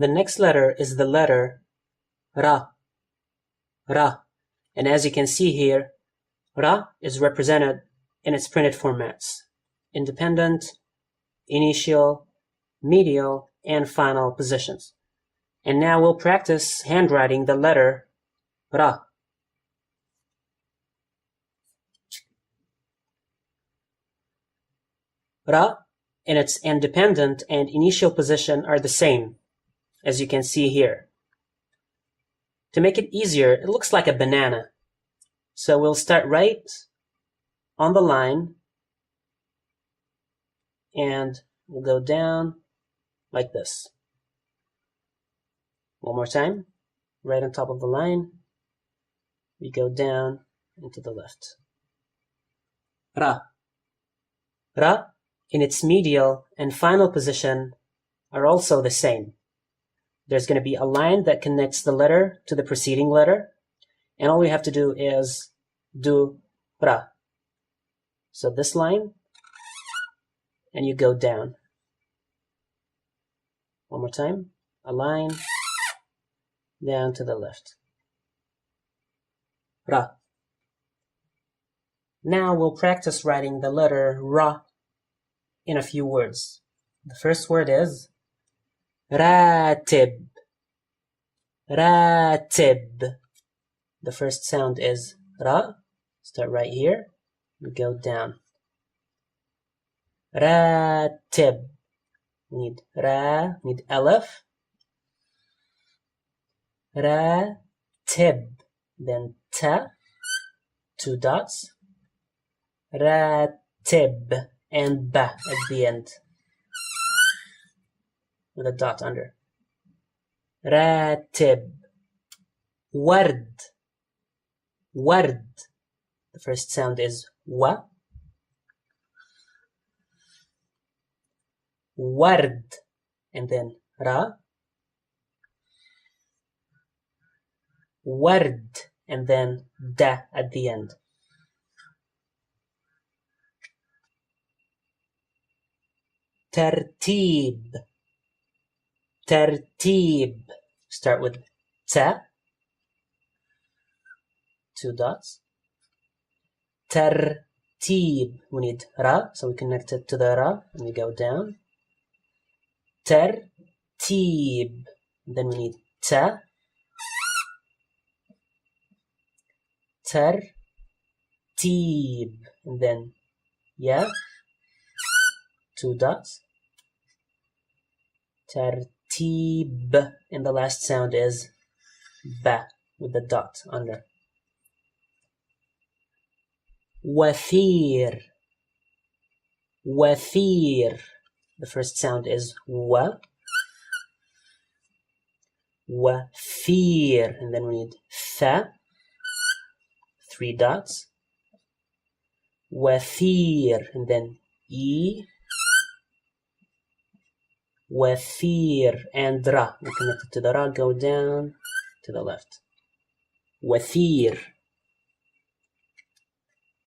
The next letter is the letter Ra. Ra. And as you can see here, Ra is represented in its printed formats: independent, initial, medial, and final positions. And now we'll practice handwriting the letter Ra. Ra in its independent and initial position are the same, as you can see here. To make it easier, it looks like a banana. So we'll start right on the line and we'll go down like this. One more time, right on top of the line, we go down and to the left. Ra. Ra in its medial and final position are also the same. There's going to be a line that connects the letter to the preceding letter, and all we have to do is do Ra. So this line, and you go down. One more time, a line, down to the left. Ra. Now we'll practice writing the letter Ra in a few words. The first word is Ratib. Ratib. The first sound is Ra. Start right here and go down. Ratib. We need Ra, we need Aleph. Ratib. Then Ta, 2 dots. Ratib. And Ba at the end, with a dot under. Ratib. Ward. Ward. The first sound is Wa. Ward. And then Ra. Ward. And then Da at the end. Tartib. Tartib. Start with Ta, 2 dots. Tartib. We need Ra, so we connect it to the Ra, and we go down. Tartib. Then we need Ta. Tartib. And then Ya, 2 dots. Tartib. And the last sound is Ba with the dot under. Wathir. Wathir. The first sound is Wa. Wathir. And then we need Tha, 3 dots. Wathir. And then E. Wathir. And Ra. We connect it to the Ra, go down to the left. Wathir.